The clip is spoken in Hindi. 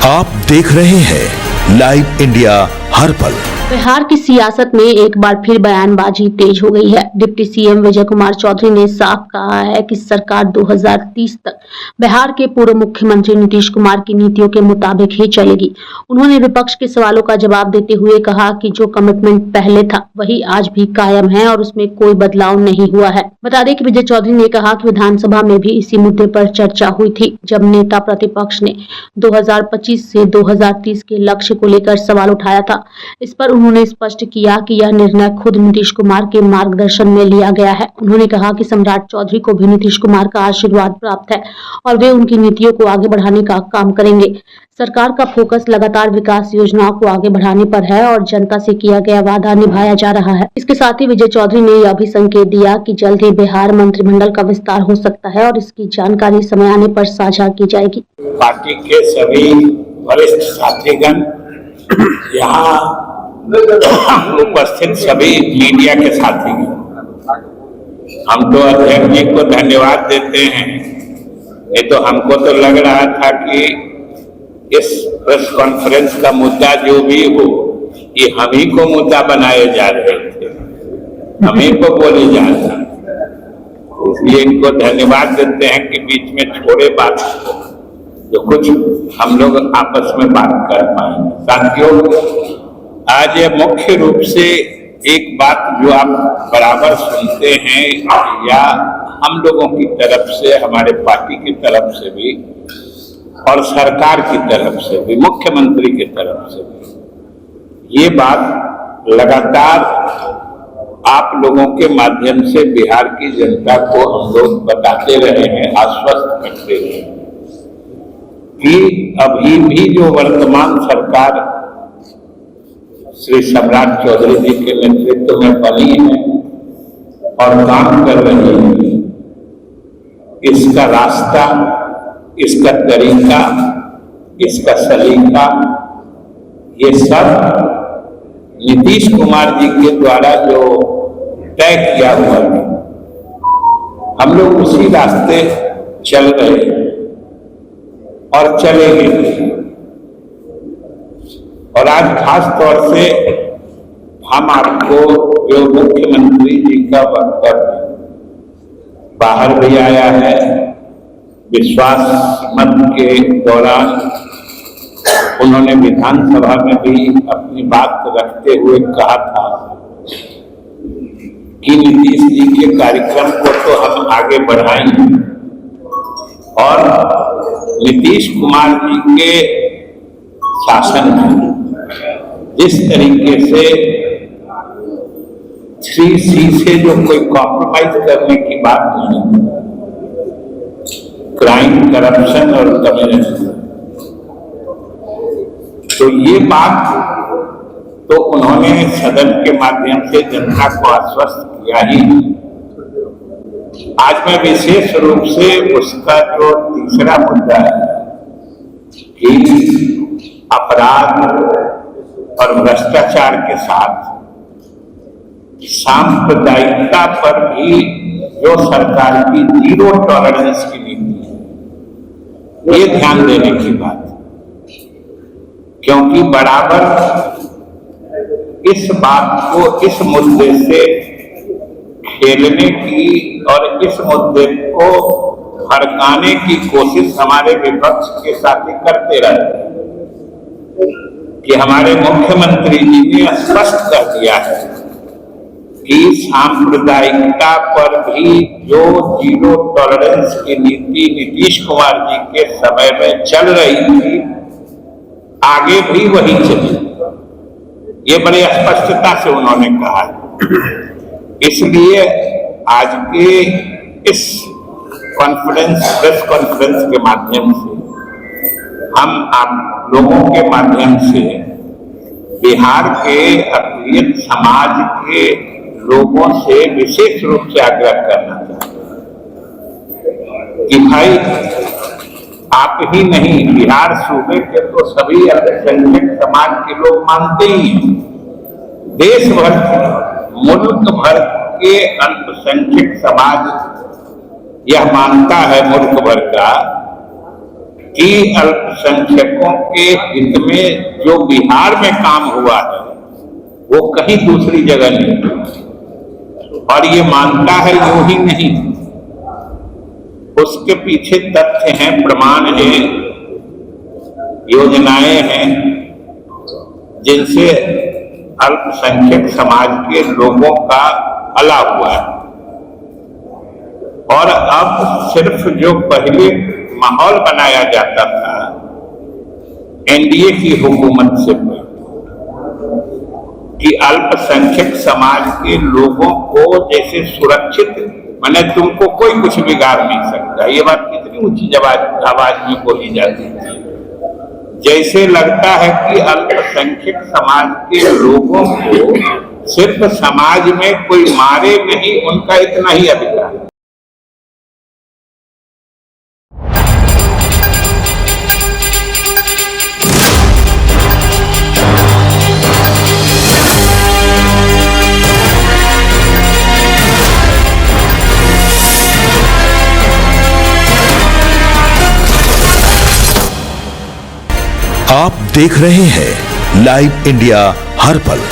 आप देख रहे हैं लाइव इंडिया हर पल। बिहार की सियासत में एक बार फिर बयानबाजी तेज हो गई है। डिप्टी सीएम विजय कुमार चौधरी ने साफ कहा है कि सरकार 2030 तक बिहार के पूर्व मुख्यमंत्री नीतीश कुमार की नीतियों के मुताबिक ही चलेगी। उन्होंने विपक्ष के सवालों का जवाब देते हुए कहा कि जो कमिटमेंट पहले था वही आज भी कायम है और उसमें कोई बदलाव नहीं हुआ है। बता दें कि विजय चौधरी ने कहा कि विधानसभा में भी इसी मुद्दे पर चर्चा हुई थी, जब नेता प्रतिपक्ष ने 2025 से 2030 के लक्ष्य को लेकर सवाल उठाया था। इस पर उन्होंने स्पष्ट किया कि यह निर्णय खुद नीतीश कुमार के मार्गदर्शन में लिया गया है। उन्होंने कहा कि सम्राट चौधरी को भी नीतीश कुमार का आशीर्वाद प्राप्त है और वे उनकी नीतियों को आगे बढ़ाने का काम करेंगे। सरकार का फोकस लगातार विकास योजनाओं को आगे बढ़ाने पर है और जनता से किया गया वादा निभाया जा रहा है। इसके साथ ही विजय चौधरी ने यह भी संकेत दिया कि जल्द ही बिहार मंत्रिमंडल का विस्तार हो सकता है और इसकी जानकारी समय आने पर साझा की जाएगी। पार्टी के सभी वरिष्ठ साथीगण, यहाँ उपस्थित सभी मीडिया के साथीगण, हम तो अध्यक्ष जी को धन्यवाद देते हैं। ये तो हमको तो लग रहा था कि इस प्रेस कॉन्फ्रेंस का मुद्दा जो भी हो, ये हम ही को मुद्दा बनाए जा रहे थे, हम ही को बोले जा रहे थे। इसलिए इनको धन्यवाद देते हैं कि बीच में छोड़े बात जो कुछ हम लोग आपस में बात कर पाएंगे। साथियों, आज ये मुख्य रूप से एक बात जो आप बराबर सुनते हैं, या हम लोगों की तरफ से, हमारे पार्टी की तरफ से भी और सरकार की तरफ से भी, मुख्यमंत्री की तरफ से भी, ये बात लगातार आप लोगों के माध्यम से बिहार की जनता को हम लोग बताते रहे हैं, आश्वस्त करते रहे हैं कि अभी भी जो वर्तमान सरकार श्री सम्राट चौधरी जी के नेतृत्व में बनी है और काम कर रही है, इसका रास्ता, इसका तरीका, इसका सलीका, ये सब नीतीश कुमार जी के द्वारा जो तय किया हुआ है, हम लोग उसी रास्ते चल रहे हैं और चलेंगे। और आज खास तौर से हम आपको जो मुख्यमंत्री जी का वक्तव्य बाहर भी आया है, विश्वास मत के दौरान उन्होंने विधानसभा में भी अपनी बात रखते हुए कहा था कि नीतीश जी के कार्यक्रम को तो हम आगे बढ़ाएंगे और नीतीश कुमार जी के शासन में जिस तरीके से 3C से जो कोई कॉम्प्रोमाइज करने की बात नहीं, क्राइम, करप्शन और कम्युनिज्म, तो ये बात तो उन्होंने सदन के माध्यम से जनता को आश्वस्त किया ही। आज मैं विशेष रूप से उसका जो तीसरा मुद्दा है कि अपराध और भ्रष्टाचार के साथ सांप्रदायिकता पर भी जो सरकार की जीरो टॉलरेंस की नीति है, ये ध्यान देने की बात है। क्योंकि बराबर इस बात को, इस मुद्दे से खेलने की और इस मुद्दे को भड़काने की कोशिश हमारे विपक्ष के साथी करते रहे कि हमारे मुख्यमंत्री जी ने स्पष्ट कर दिया है कि सांप्रदायिकता पर भी जो जीरो टॉलरेंस की नीति नीतीश कुमार जी के समय में चल रही थी, आगे भी वही चली। ये बड़ी स्पष्टता से उन्होंने कहा है। इसलिए आज के इस प्रेस कॉन्फ्रेंस के माध्यम से हम आप लोगों के माध्यम से बिहार के अखिलेश समाज के लोगों से विशेष रूप से आग्रह करना चाहते हैं कि भाई, आप ही नहीं, बिहार सूबे के तो सभी अल्पसंख्यक समाज के लोग मानते ही हैं, देश भर, मुल्क भर के अल्पसंख्यक समाज यह मानता है, मुल्क भर का, कि अल्पसंख्यकों के हित में जो बिहार में काम हुआ है वो कहीं दूसरी जगह नहीं हुआ। और ये मानता है यूं ही नहीं, उसके पीछे तथ्य हैं, प्रमाण हैं, योजनाएं हैं जिनसे अल्पसंख्यक समाज के लोगों का भला हुआ है। और अब सिर्फ जो पहले माहौल बनाया जाता था एनडीए की हुकूमत से कि अल्पसंख्यक समाज के लोगों को जैसे सुरक्षित, माने तुमको कोई कुछ बिगाड़ नहीं सकता, ये बात कितनी ऊंची आवाज में बोली जाती है। जैसे लगता है कि अल्पसंख्यक समाज के लोगों को सिर्फ समाज में कोई मारे नहीं, उनका इतना ही अधिकार है। आप देख रहे हैं लाइव इंडिया हर पल।